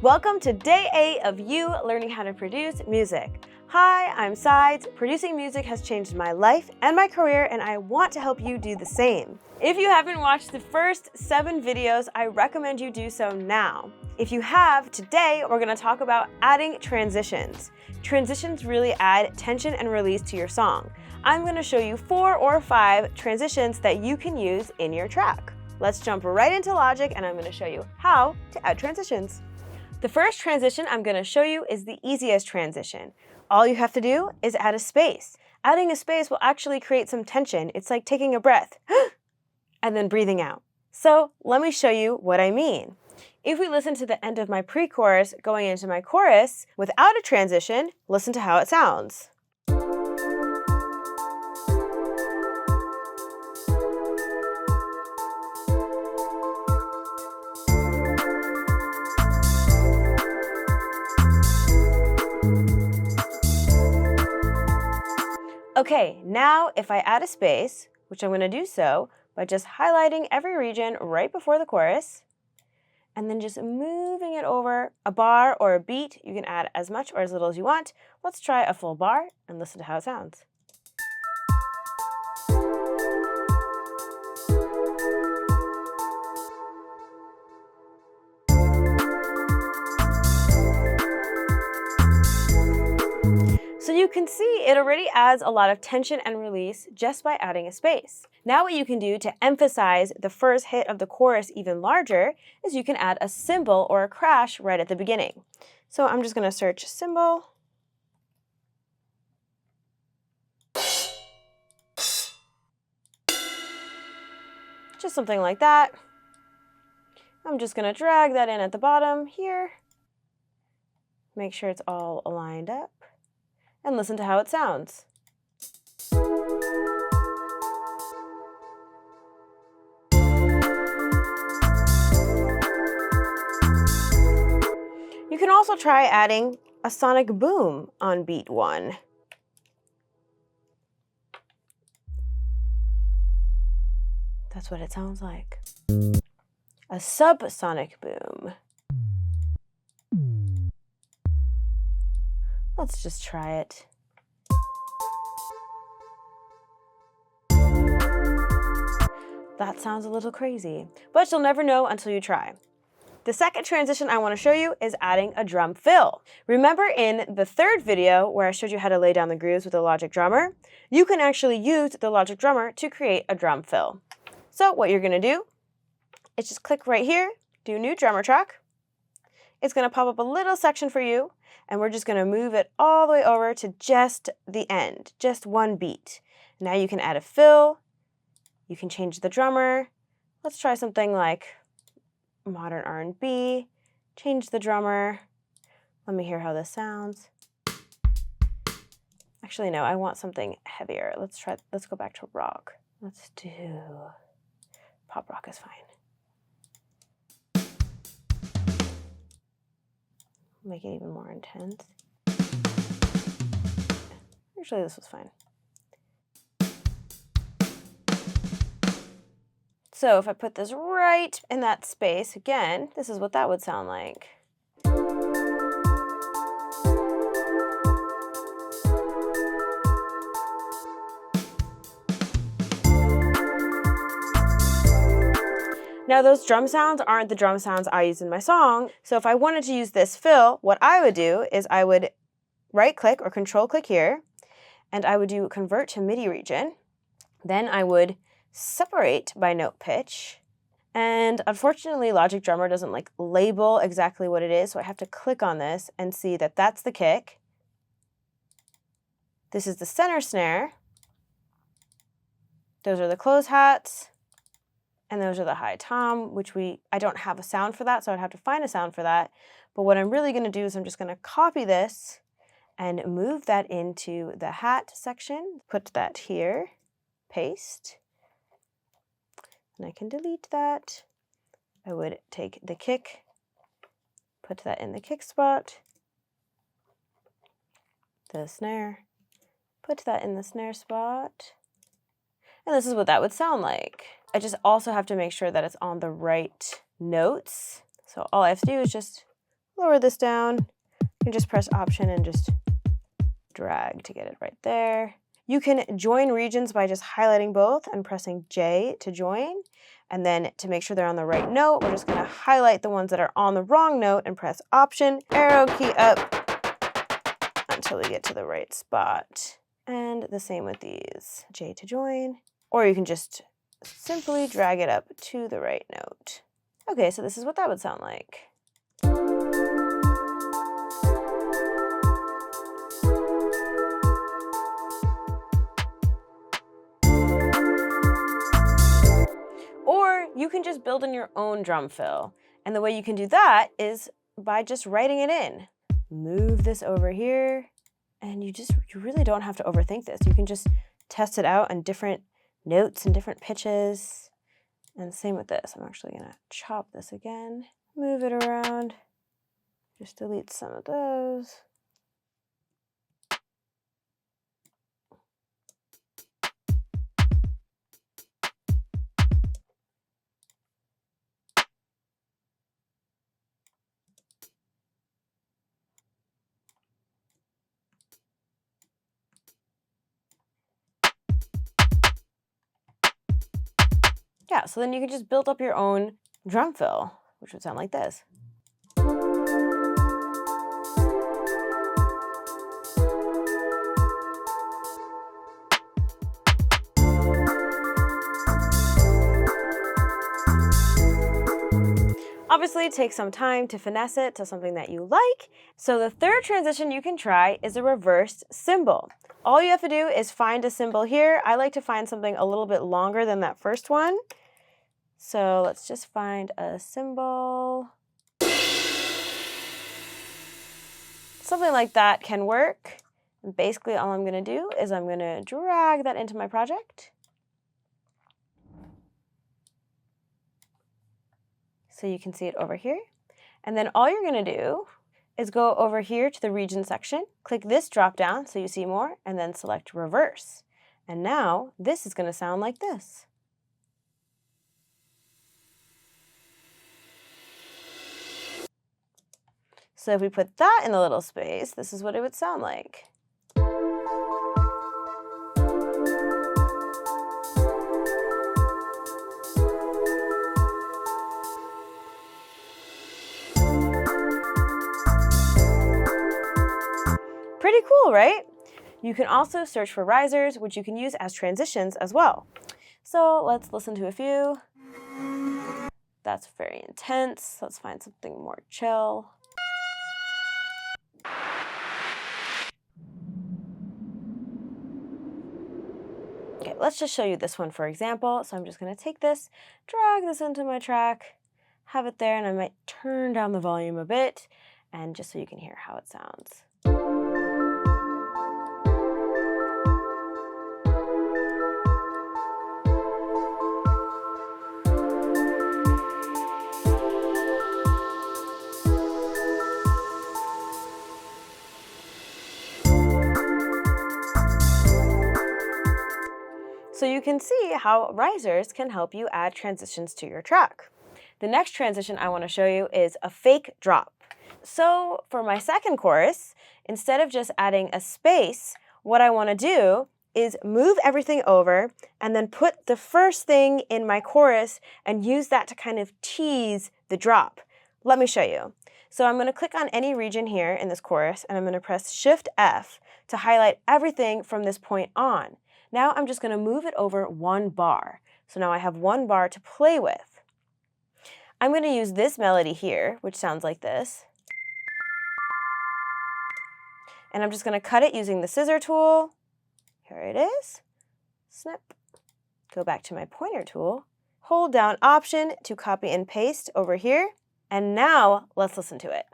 Welcome to day 8 of you learning how to produce music. Hi, I'm Sides. Producing music has changed my life and my career, and I want to help you do the same. If you haven't watched the first 7 videos, I recommend you do so now. If you have, today we're going to talk about adding transitions. Transitions really add tension and release to your song. I'm going to show you 4 or 5 transitions that you can use in your track. Let's jump right into Logic, and I'm going to show you how to add transitions. The first transition I'm going to show you is the easiest transition. All you have to do is add a space. Adding a space will actually create some tension. It's like taking a breath and then breathing out. So let me show you what I mean. If we listen to the end of my pre-chorus going into my chorus without a transition, listen to how it sounds. Okay, now if I add a space, which I'm going to do so by just highlighting every region right before the chorus, and then just moving it over a bar or a beat. You can add as much or as little as you want. Let's try a full bar and listen to how it sounds. So you can see it already adds a lot of tension and release just by adding a space. Now what you can do to emphasize the first hit of the chorus even larger is you can add a cymbal or a crash right at the beginning. So I'm just going to search cymbal. Just something like that. I'm just going to drag that in at the bottom here. Make sure it's all aligned up. And listen to how it sounds. You can also try adding a sonic boom on beat 1. That's what it sounds like. A subsonic boom. Let's just try it. That sounds a little crazy, but you'll never know until you try. The second transition I want to show you is adding a drum fill. Remember in the third video where I showed you how to lay down the grooves with the Logic drummer? You can actually use the Logic drummer to create a drum fill. So what you're going to do is just click right here, do New Drummer Track. It's going to pop up a little section for you, and we're just going to move it all the way over to just the end, just one beat. Now you can add a fill. You can change the drummer. Let's try something like modern R&B. Change the drummer. Let me hear how this sounds. Actually, no, I want something heavier. Let's go back to rock. Let's do pop rock is fine. Make it even more intense. Actually, this was fine. So if I put this right in that space, again, this is what that would sound like. Now those drum sounds aren't the drum sounds I use in my song, so if I wanted to use this fill, what I would do is I would right-click or control-click here, and I would do convert to MIDI region. Then I would separate by note pitch, and unfortunately Logic Drummer doesn't label exactly what it is, so I have to click on this and see that that's the kick. This is the center snare. Those are the close hats. And those are the high tom, which I don't have a sound for that, so I'd have to find a sound for that. But what I'm really going to do is I'm just going to copy this and move that into the hat section. Put that here, paste, and I can delete that. I would take the kick, put that in the kick spot, the snare, put that in the snare spot, and this is what that would sound like. I just also have to make sure that it's on the right notes. So all I have to do is just lower this down. You can just press Option and just drag to get it right there. You can join regions by just highlighting both and pressing J to join. And then to make sure they're on the right note, we're just going to highlight the ones that are on the wrong note and press Option, arrow key up until we get to the right spot. And the same with these. J to join. Or you can just simply drag it up to the right note. Okay, so this is what that would sound like. Or you can just build in your own drum fill. And the way you can do that is by just writing it in. Move this over here, and you really don't have to overthink this. You can just test it out on different notes and different pitches. And same with this. I'm actually gonna chop this again, move it around, just delete some of those. Yeah, so then you can just build up your own drum fill, which would sound like this. Obviously, take some time to finesse it to something that you like. So the third transition you can try is a reversed cymbal. All you have to do is find a cymbal here. I like to find something a little bit longer than that first one. So let's just find a cymbal. Something like that can work. And basically all I'm gonna do is I'm gonna drag that into my project. So you can see it over here. And then all you're gonna do is go over here to the region section, click this drop down so you see more, and then select reverse. And now this is gonna sound like this. So if we put that in the little space, this is what it would sound like. Pretty cool, right? You can also search for risers, which you can use as transitions as well. So let's listen to a few. That's very intense. Let's find something more chill. Okay, let's just show you this one for example. So I'm just gonna take this, drag this into my track, have it there, and I might turn down the volume a bit, and just so you can hear how it sounds. So you can see how risers can help you add transitions to your track. The next transition I want to show you is a fake drop. So for my second chorus, instead of just adding a space, what I want to do is move everything over and then put the first thing in my chorus and use that to kind of tease the drop. Let me show you. So I'm going to click on any region here in this chorus, and I'm going to press Shift F to highlight everything from this point on. Now I'm just going to move it over one bar. So now I have one bar to play with. I'm going to use this melody here, which sounds like this. And I'm just going to cut it using the scissor tool. Here it is. Snip. Go back to my pointer tool. Hold down Option to copy and paste over here. And now let's listen to it.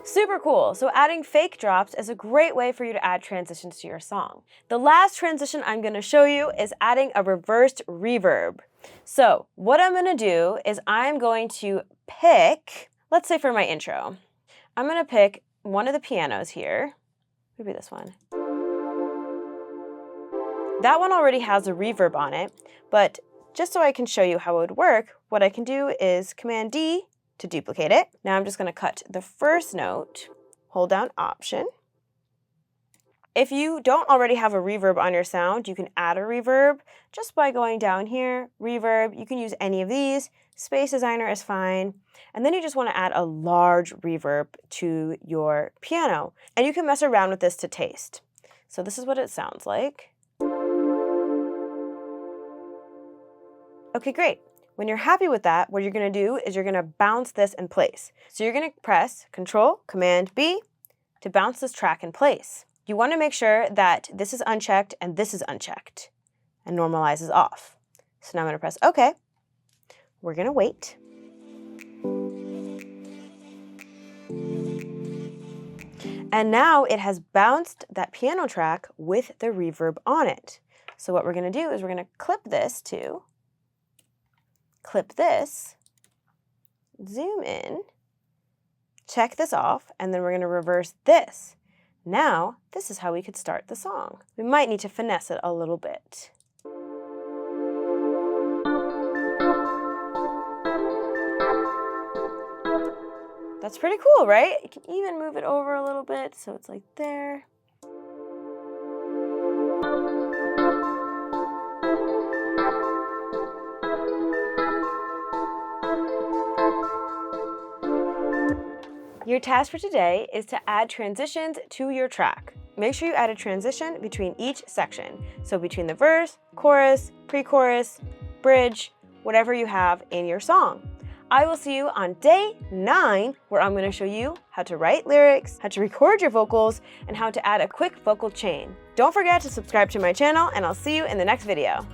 Super cool. So adding fake drops is a great way for you to add transitions to your song. The last transition I'm going to show you is adding a reversed reverb. So what I'm going to do is I'm going to pick, let's say for my intro, I'm going to pick one of the pianos here, maybe this one. That one already has a reverb on it, but just so I can show you how it would work, what I can do is Command D to duplicate it. Now I'm just going to cut the first note, hold down Option. If you don't already have a reverb on your sound, you can add a reverb just by going down here, reverb. You can use any of these. Space Designer is fine. And then you just want to add a large reverb to your piano. And you can mess around with this to taste. So this is what it sounds like. Okay, great. When you're happy with that, what you're going to do is you're going to bounce this in place. So you're going to press Control, Command B to bounce this track in place. You want to make sure that this is unchecked and this is unchecked and normalizes off. So now I'm going to press OK. We're going to wait. And now it has bounced that piano track with the reverb on it. So what we're going to do is we're going to clip this to, clip this, zoom in, check this off, and then we're going to reverse this. Now, this is how we could start the song. We might need to finesse it a little bit. That's pretty cool, right? You can even move it over a little bit so it's like there. Your task for today is to add transitions to your track. Make sure you add a transition between each section. So between the verse, chorus, pre-chorus, bridge, whatever you have in your song. I will see you on day 9, where I'm going to show you how to write lyrics, how to record your vocals, and how to add a quick vocal chain. Don't forget to subscribe to my channel, and I'll see you in the next video.